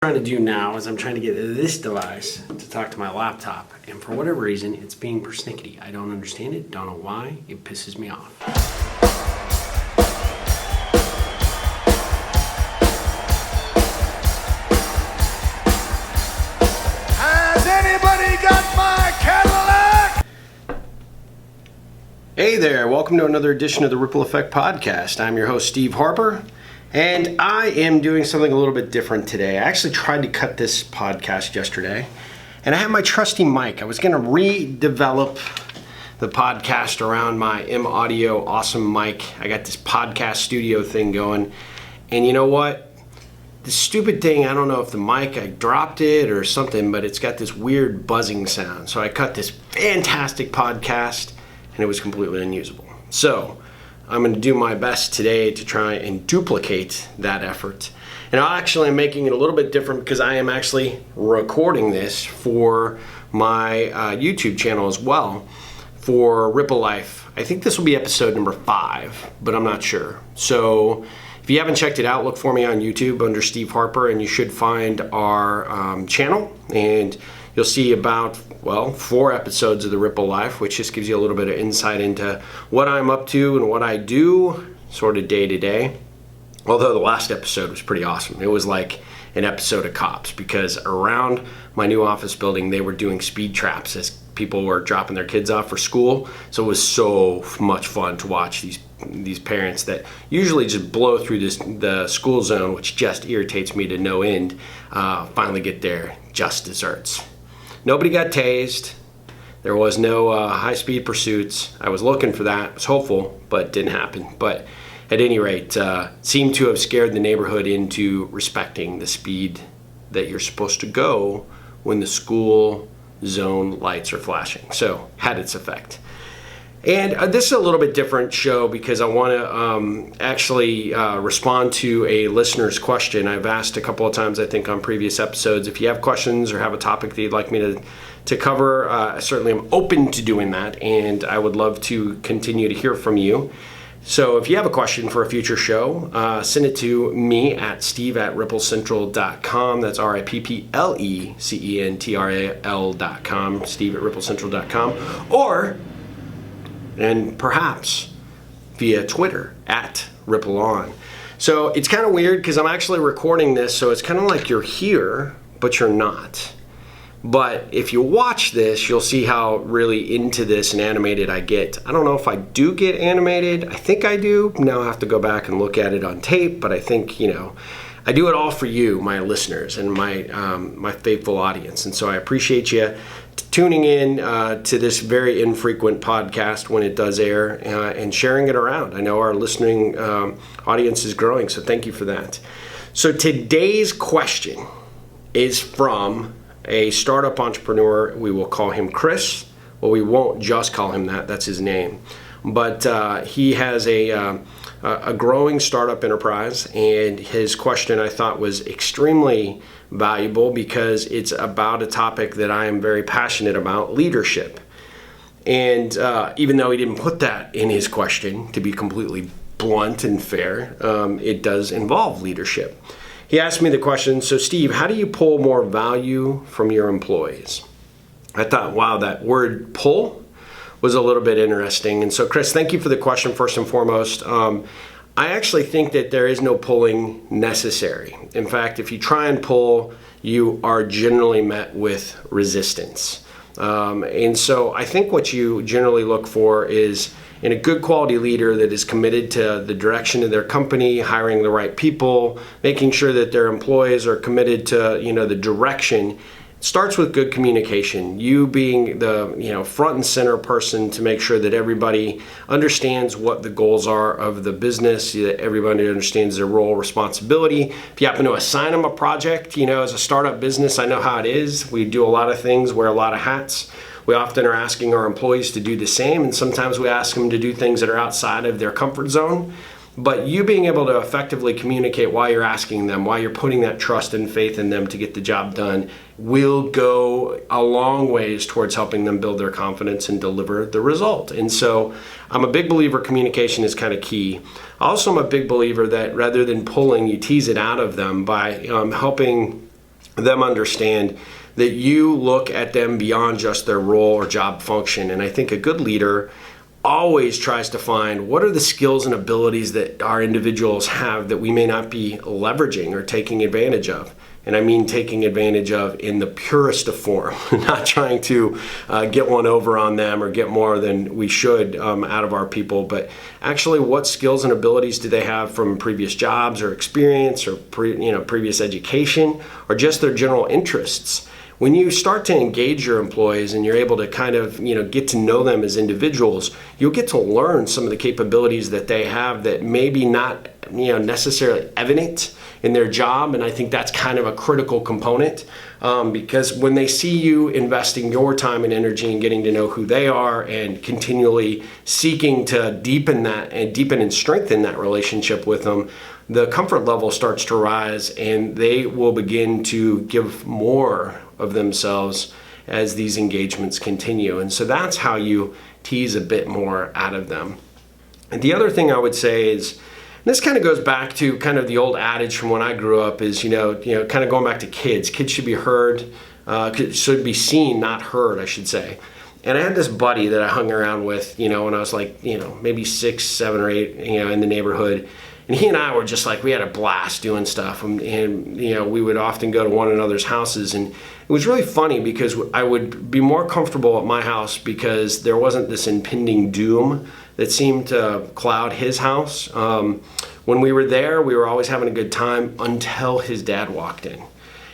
Trying to do now is I'm trying to get this device to talk to my laptop, and for whatever reason it's being persnickety. I don't understand it, don't know why, it pisses me off. Has anybody got my Cadillac? Hey there, welcome to another edition of the Ripple Effect Podcast. I'm your host Steve Harper. And I am doing something a little bit different today. I actually tried to cut this podcast yesterday, and I have my trusty mic. I was going to redevelop the podcast around my M Audio awesome mic. I got this podcast studio thing going, and you know what? The stupid thing, I don't know if the mic, I dropped it or something, but it's got this weird buzzing sound. So I cut this fantastic podcast, and it was completely unusable. So I'm going to do my best today to try and duplicate that effort. And I'm making it a little bit different because I am actually recording this for my YouTube channel as well for Ripple Life. I think this will be episode number 5, but I'm not sure. So if you haven't checked it out, look for me on YouTube under Steve Harper, and you should find our channel. And you'll see about, 4 episodes of the Ripple Life, which just gives you a little bit of insight into what I'm up to and what I do sort of day to day. Although the last episode was pretty awesome. It was like an episode of Cops, because around my new office building, they were doing speed traps as people were dropping their kids off for school. So it was so much fun to watch these parents that usually just blow through the school zone, which just irritates me to no end, finally get their just desserts. Nobody got tased. There was no high-speed pursuits. I was looking for that. I was hopeful, but it didn't happen. But at any rate, seemed to have scared the neighborhood into respecting the speed that you're supposed to go when the school zone lights are flashing. So had its effect. And this is a little bit different show because I want to actually respond to a listener's question. I've asked a couple of times, I think, on previous episodes. If you have questions or have a topic that you'd like me to cover, I certainly am open to doing that, and I would love to continue to hear from you. So if you have a question for a future show, send it to me at steve@ripplecentral.com. That's RIPPLECENTRAL.com, steve@ripplecentral.com. And perhaps via Twitter @RippleOn. So it's kind of weird because I'm actually recording this, so it's kind of like you're here, but you're not. But if you watch this, you'll see how really into this and animated I get. I don't know if I do get animated. I think I do. Now I have to go back and look at it on tape, but I think, I do it all for you, my listeners, and my faithful audience. And so I appreciate you tuning in to this very infrequent podcast when it does air, and sharing it around. I know our listening audience is growing, so thank you for that. So today's question is from a startup entrepreneur. We will call him Chris. Well, we won't just call him that. That's his name. But he has a growing startup enterprise, and his question I thought was extremely valuable because it's about a topic that I am very passionate about, leadership. And even though he didn't put that in his question, to be completely blunt and fair, it does involve leadership. He asked me the question, so Steve, how do you pull more value from your employees? I thought, wow, that word pull was a little bit interesting. And so Chris, thank you for the question first and foremost. I actually think that there is no pulling necessary. In fact, if you try and pull, you are generally met with resistance. And so I think what you generally look for is in a good quality leader that is committed to the direction of their company, hiring the right people, making sure that their employees are committed to, the direction. Starts with good communication. You being the front and center person to make sure that everybody understands what the goals are of the business, that everybody understands their role, responsibility. If you happen to assign them a project, as a startup business, I know how it is. We do a lot of things, wear a lot of hats. We often are asking our employees to do the same, and sometimes we ask them to do things that are outside of their comfort zone. But you being able to effectively communicate why you're asking them, why you're putting that trust and faith in them to get the job done, will go a long ways towards helping them build their confidence and deliver the result. And so I'm a big believer communication is kind of key. Also, I'm a big believer that rather than pulling, you tease it out of them by helping them understand that you look at them beyond just their role or job function. And I think a good leader always tries to find what are the skills and abilities that our individuals have that we may not be leveraging or taking advantage of. And I mean taking advantage of in the purest of form, not trying to get one over on them or get more than we should out of our people, but actually what skills and abilities do they have from previous jobs or experience or previous education or just their general interests. When you start to engage your employees and you're able to kind of, get to know them as individuals, you'll get to learn some of the capabilities that they have that maybe not, necessarily evident in their job. And I think that's kind of a critical component because when they see you investing your time and energy and getting to know who they are and continually seeking to deepen and strengthen that relationship with them, the comfort level starts to rise and they will begin to give more of themselves as these engagements continue. And so that's how you tease a bit more out of them. And the other thing I would say is, and this kind of goes back to kind of the old adage from when I grew up is, kind of going back to kids. Kids should be heard, should be seen, not heard, I should say. And I had this buddy that I hung around with, when I was like, maybe 6, 7, or 8, in the neighborhood. And he and I were just like, we had a blast doing stuff. And we would often go to one another's houses. And it was really funny because I would be more comfortable at my house because there wasn't this impending doom that seemed to cloud his house. When we were there, we were always having a good time until his dad walked in.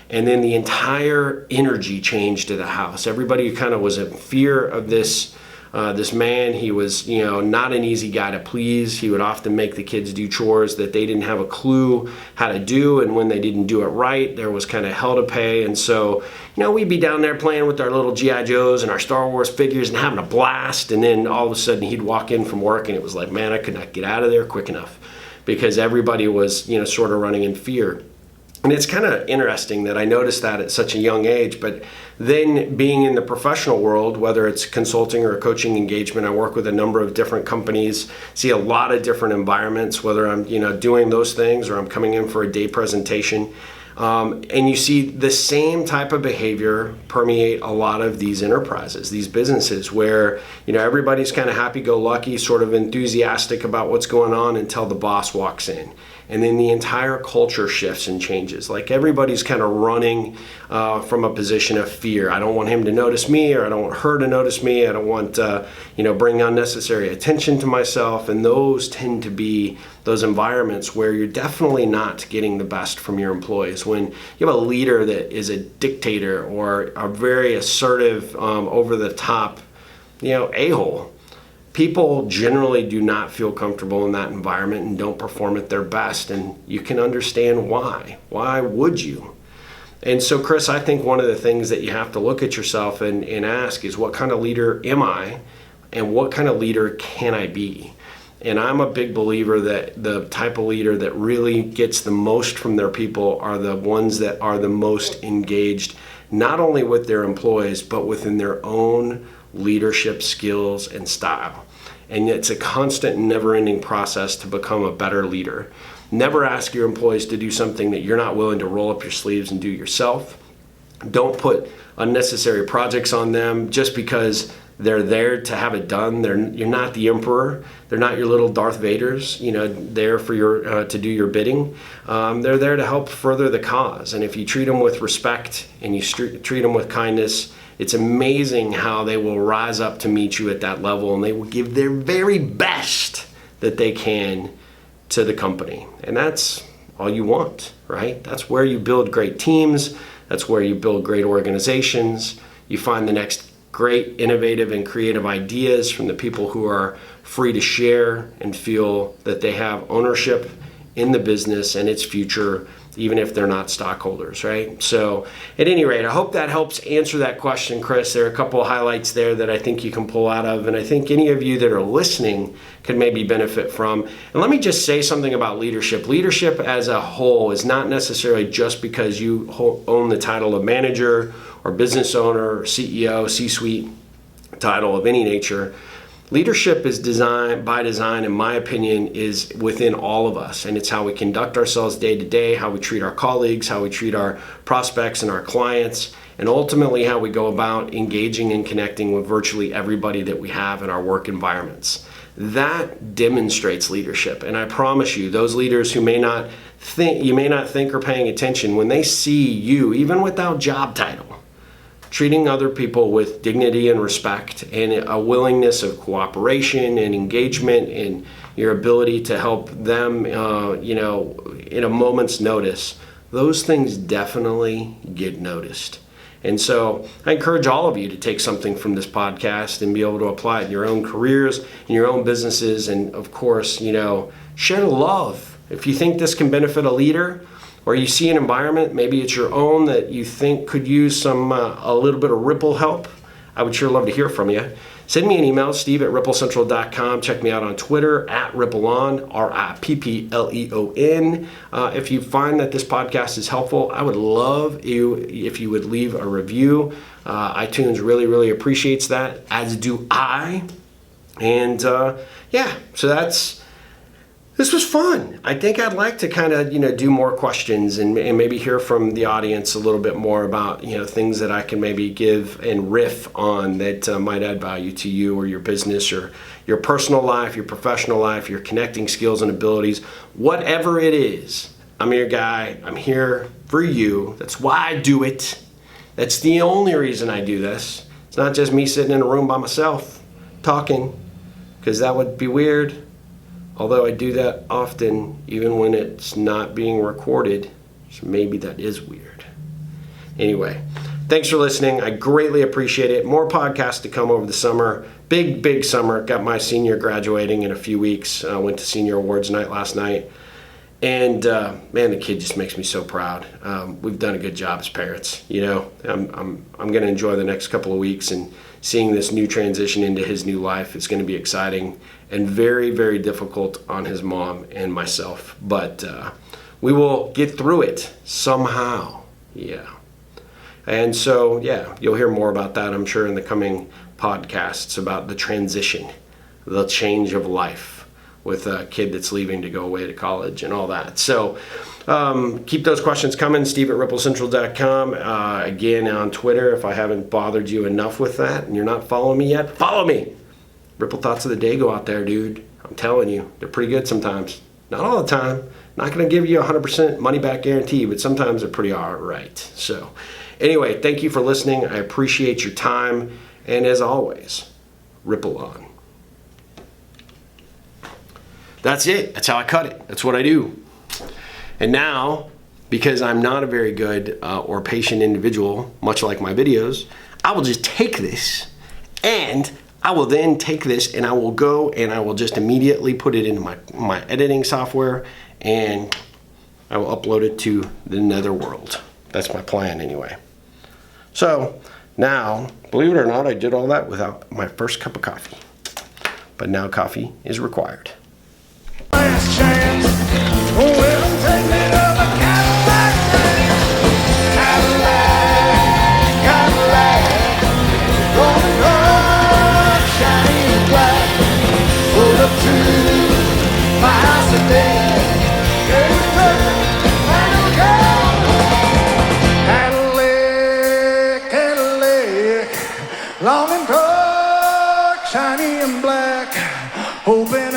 And then the entire energy changed to the house. Everybody kind of was in fear of this man. He was, not an easy guy to please. He would often make the kids do chores that they didn't have a clue how to do. And when they didn't do it right, there was kind of hell to pay. And so, we'd be down there playing with our little G.I. Joes and our Star Wars figures and having a blast. And then all of a sudden he'd walk in from work and it was like, man, I could not get out of there quick enough because everybody was, sort of running in fear. And it's kind of interesting that I noticed that at such a young age, but then being in the professional world, whether it's consulting or a coaching engagement, I work with a number of different companies, see a lot of different environments, whether I'm, doing those things or I'm coming in for a day presentation. And you see the same type of behavior permeate a lot of these enterprises, these businesses where, everybody's kind of happy-go-lucky, sort of enthusiastic about what's going on until the boss walks in. And then the entire culture shifts and changes. Like everybody's kind of running from a position of fear. I don't want him to notice me, or I don't want her to notice me. I don't want, bring unnecessary attention to myself. And those tend to be those environments where you're definitely not getting the best from your employees. When you have a leader that is a dictator or a very assertive, over the top, a-hole, people generally do not feel comfortable in that environment and don't perform at their best, and you can understand why. Why would you? And so, Chris, I think one of the things that you have to look at yourself and ask is, what kind of leader am I, and what kind of leader can I be? And I'm a big believer that the type of leader that really gets the most from their people are the ones that are the most engaged, not only with their employees, but within their own leadership skills and style. And it's a constant, never-ending process to become a better leader. Never ask your employees to do something that you're not willing to roll up your sleeves and do yourself. Don't put unnecessary projects on them just because they're there to have it done. You're not the emperor. They're not your little Darth Vaders, there for your to do your bidding. They're there to help further the cause. And if you treat them with respect and you treat them with kindness, it's amazing how they will rise up to meet you at that level, and they will give their very best that they can to the company. And that's all you want, right? That's where you build great teams. That's where you build great organizations. You find the next great innovative and creative ideas from the people who are free to share and feel that they have ownership in the business and its future, even if they're not stockholders, right? So at any rate, I hope that helps answer that question, Chris. There are a couple of highlights there that I think you can pull out of, and I think any of you that are listening could maybe benefit from. And let me just say something about leadership. Leadership as a whole is not necessarily just because you own the title of manager or business owner or CEO, C-suite title of any nature. Leadership is by design, in my opinion, is within all of us. And it's how we conduct ourselves day to day, how we treat our colleagues, how we treat our prospects and our clients, and ultimately how we go about engaging and connecting with virtually everybody that we have in our work environments. That demonstrates leadership. And I promise you, those leaders who may not think are paying attention, when they see you, even without job title, treating other people with dignity and respect and a willingness of cooperation and engagement and your ability to help them, in a moment's notice, those things definitely get noticed. And so I encourage all of you to take something from this podcast and be able to apply it in your own careers, in your own businesses, and of course, share the love. If you think this can benefit a leader, or you see an environment, maybe it's your own, that you think could use a little bit of Ripple help, I would sure love to hear from you. Send me an email, steve@ripplecentral.com. Check me out on Twitter, @RippleOn, RIPPLEON. If you find that this podcast is helpful, I would love you if you would leave a review. iTunes really, really appreciates that, as do I. And this was fun. I think I'd like to kind of, do more questions and maybe hear from the audience a little bit more about, things that I can maybe give and riff on that might add value to you or your business or your personal life, your professional life, your connecting skills and abilities, whatever it is. I'm your guy. I'm here for you. That's why I do it. That's the only reason I do this. It's not just me sitting in a room by myself talking, because that would be weird. Although I do that often, even when it's not being recorded, so maybe that is weird. Anyway, thanks for listening. I greatly appreciate it. More podcasts to come over the summer. Big summer. Got my senior graduating in a few weeks. Went to senior awards night last night. And man, the kid just makes me so proud. We've done a good job as parents. I'm going to enjoy the next couple of weeks and seeing this new transition into his new life. It's going to be exciting and very, very difficult on his mom and myself. But we will get through it somehow. Yeah. And so, you'll hear more about that, I'm sure, in the coming podcasts about the transition, the change of life with a kid that's leaving to go away to college and all that. So keep those questions coming, steve@ripplecentral.com. Again, on Twitter, if I haven't bothered you enough with that and you're not following me yet, follow me. Ripple Thoughts of the Day go out there, dude. I'm telling you, they're pretty good sometimes. Not all the time. Not going to give you a 100% money back guarantee, but sometimes they're pretty all right. So anyway, thank you for listening. I appreciate your time. And as always, ripple on. That's it. That's how I cut it. That's what I do. And now, because I'm not a very good or patient individual, much like my videos, I will just take this and I will then take this and I will go and I will just immediately put it into my editing software and I will upload it to the netherworld. That's my plan anyway. So now, believe it or not, I did all that without my first cup of coffee. But now coffee is required. Last chance. Well, take me to the Cadillac. Cadillac. Rolling rock, shining black. Pulled up to my house today. Cadillac, long and dark, shiny and black. Hoping